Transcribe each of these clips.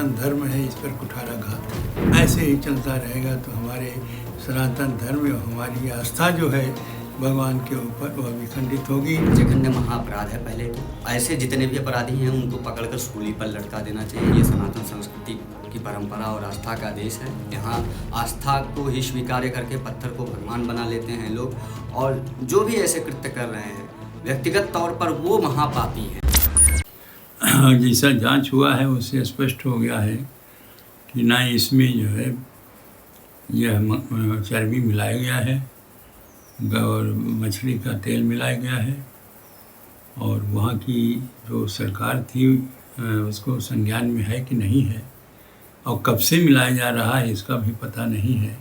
सनातन धर्म है, इस पर कुठाराघात है। ऐसे ही चलता रहेगा तो हमारे सनातन धर्म और हमारी आस्था जो है भगवान के ऊपर वह विखंडित होगी। जघन्य महाअपराध है। पहले तो ऐसे जितने भी अपराधी हैं उनको पकड़कर सूली पर लटका देना चाहिए। ये सनातन संस्कृति की परंपरा और आस्था का देश है। यहाँ आस्था को ही स्वीकार करके पत्थर को भगवान बना लेते हैं लोग, और जो भी ऐसे कृत्य कर रहे हैं व्यक्तिगत तौर पर वो महापापी हैं। जैसा जांच हुआ है उससे स्पष्ट हो गया है कि ना इसमें जो है यह चर्बी मिलाया गया है और मछली का तेल मिलाया गया है, और वहाँ की जो सरकार थी उसको संज्ञान में है कि नहीं है, और कब से मिलाया जा रहा है इसका भी पता नहीं है।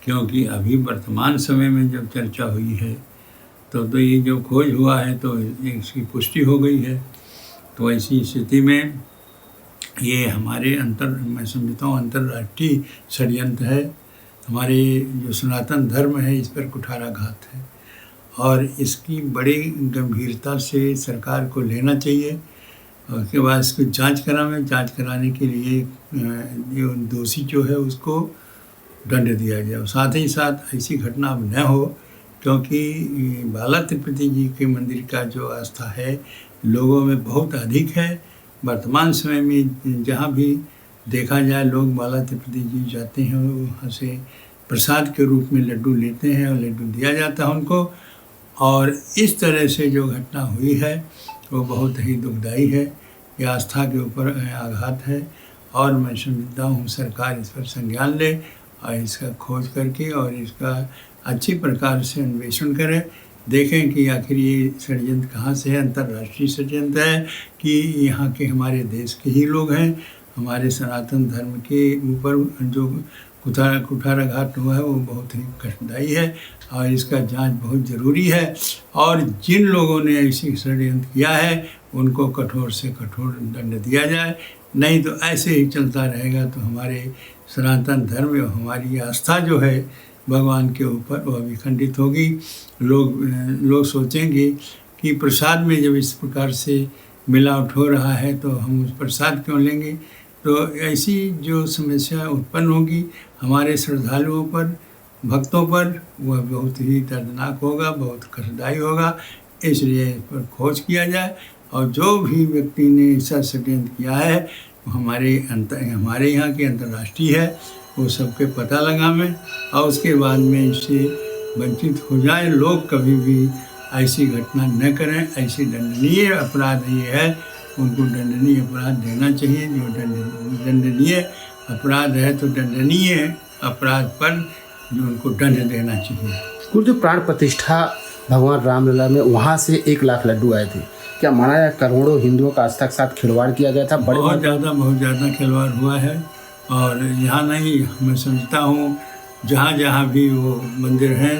क्योंकि अभी वर्तमान समय में जब चर्चा हुई है तो ये जो खोज हुआ है तो इसकी पुष्टि हो गई है। तो ऐसी स्थिति में ये हमारे मैं समझता हूँ अंतर्राष्ट्रीय षड्यंत्र है। हमारे जो सनातन धर्म है इस पर कुठाराघात है, और इसकी बड़ी गंभीरता से सरकार को लेना चाहिए। और उसके बाद इसको जांच कराने के लिए जो दोषी जो है उसको दंड दिया जाए। साथ ही साथ ऐसी घटना अब न हो, क्योंकि बाला तिरुपति जी के मंदिर का जो आस्था है लोगों में बहुत अधिक है। वर्तमान समय में जहाँ भी देखा जाए लोग बाला तिरुपति जी जाते हैं, वहाँ से प्रसाद के रूप में लड्डू लेते हैं और लड्डू दिया जाता है उनको। और इस तरह से जो घटना हुई है वो बहुत ही दुखदाई है। ये आस्था के ऊपर आघात है, और मैं समझता हूँ सरकार इस पर संज्ञान ले और इसका खोज करके और इसका अच्छी प्रकार से अन्वेषण करे। देखें कि आखिर ये षड्यंत्र कहाँ से है। अंतर्राष्ट्रीय षड्यंत्र है कि यहाँ के हमारे देश के ही लोग हैं। हमारे सनातन धर्म के ऊपर जो कुठाराघात हुआ है वो बहुत ही कष्टदायी है, और इसका जांच बहुत ज़रूरी है। और जिन लोगों ने ऐसी षड्यंत्र किया है उनको कठोर से कठोर दंड दिया जाए, नहीं तो ऐसे ही चलता रहेगा तो हमारे सनातन धर्म और हमारी आस्था जो है भगवान के ऊपर वह विखंडित होगी। लोग सोचेंगे कि प्रसाद में जब इस प्रकार से मिलावट हो रहा है तो हम उस प्रसाद क्यों लेंगे। तो ऐसी जो समस्या उत्पन्न होगी हमारे श्रद्धालुओं पर, भक्तों पर, वह बहुत ही दर्दनाक होगा, बहुत कष्टदायी होगा। इसलिए इस पर खोज किया जाए, और जो भी व्यक्ति ने ऐसा षड्यंत्र किया है हमारे यहाँ के अंतर्राष्ट्रीय है, वो सबके पता लगावें और उसके बाद में इससे वंचित हो जाए। लोग कभी भी ऐसी घटना न करें। ऐसी दंडनीय अपराध ये है, उनको दंडनीय अपराध देना चाहिए। जो दंडनीय अपराध है तो दंडनीय अपराध पर जो उनको दंड देना चाहिए। कुल जो प्राण प्रतिष्ठा भगवान रामलला में वहाँ से 1 लाख लड्डू आए थे, क्या माना जाए करोड़ों हिंदुओं का आस्था के साथ खिलवाड़ किया गया था? बहुत ज़्यादा खिलवाड़ हुआ है, और यहाँ नहीं, मैं समझता हूँ जहाँ जहाँ भी वो मंदिर हैं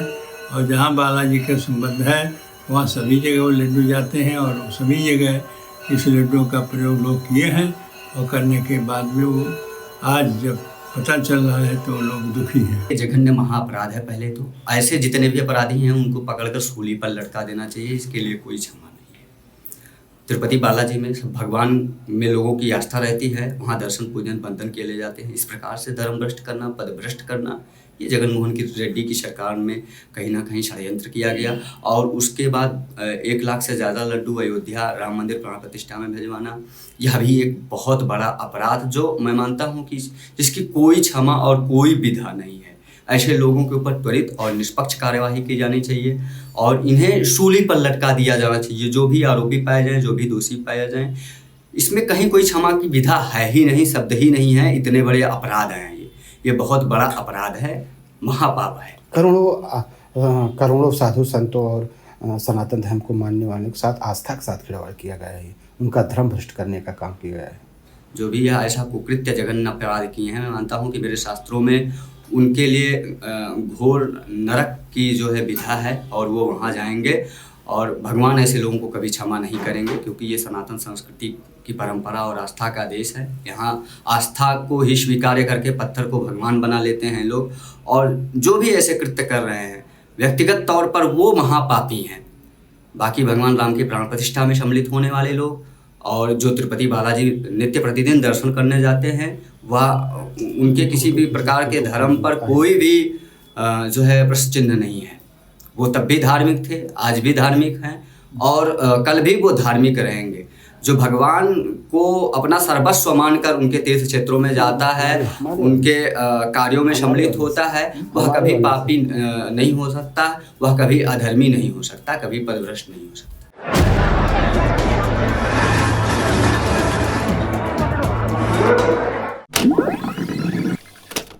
और जहाँ बालाजी का संबंध है वहाँ सभी जगह वो लड्डू जाते हैं, और सभी जगह इस लड्डू का प्रयोग लोग किए हैं। और करने के बाद में वो आज जब पता चल रहा है तो लोग दुखी हैं। जघन्य महाअपराध है। पहले तो ऐसे जितने भी अपराधी हैं उनको पकड़कर सूली पर लटका देना चाहिए। इसके लिए कोई क्षमा नहीं है। तिरुपति बालाजी में भगवान में लोगों की आस्था रहती है, वहाँ दर्शन पूजन बंधन किए ले जाते हैं। इस प्रकार से धर्म भ्रष्ट करना, पद भ्रष्ट करना, ये जगनमोहन रेड्डी की सरकार में कहीं ना कहीं षड्यंत्र किया गया। और उसके बाद 1 लाख से ज़्यादा लड्डू अयोध्या राम मंदिर प्राण प्रतिष्ठा में भिजवाना, यह भी एक बहुत बड़ा अपराध जो मैं मानता हूँ कि जिसकी कोई क्षमा और कोई विधा नहीं है। ऐसे लोगों के ऊपर त्वरित और निष्पक्ष कार्यवाही की जानी चाहिए, और इन्हें सूली पर लटका दिया जाना चाहिए। जो भी आरोपी पाए जाएँ, जो भी दोषी पाए जाएँ, इसमें कहीं कोई क्षमा की विधा है ही नहीं, शब्द ही नहीं है। इतने बड़े अपराध हैं ये बहुत बड़ा अपराध है, महापाप है। करोड़ों साधु संतों और सनातन धर्म को मानने वालों के साथ आस्था के साथ खिलवाड़ किया गया है, उनका धर्म भ्रष्ट करने का काम किया गया है। जो भी यह ऐसा कुकृत्य जघन्य अपराध किए हैं, मैं मानता हूँ कि मेरे शास्त्रों में उनके लिए घोर नरक की जो है विधा है, और वो वहाँ जाएंगे, और भगवान ऐसे लोगों को कभी क्षमा नहीं करेंगे। क्योंकि ये सनातन संस्कृति की परंपरा और आस्था का देश है। यहाँ आस्था को ही स्वीकार करके पत्थर को भगवान बना लेते हैं लोग, और जो भी ऐसे कृत्य कर रहे हैं व्यक्तिगत तौर पर वो महापापी हैं। बाकी भगवान राम की प्राण प्रतिष्ठा में सम्मिलित होने वाले लोग और जो तिरुपति बालाजी नित्य प्रतिदिन दर्शन करने जाते हैं वह उनके किसी भी प्रकार के धर्म पर कोई भी जो है प्रश्न चिन्ह नहीं है। वो तब भी धार्मिक थे, आज भी धार्मिक हैं और कल भी वो धार्मिक रहेंगे। जो भगवान को अपना सर्वस्व मानकर उनके तीर्थ क्षेत्रों में जाता है, उनके कार्यों में सम्मिलित होता है, वह कभी पापी नहीं हो सकता, वह कभी अधर्मी नहीं हो सकता, कभी पदभ्रष्ट नहीं हो सकता।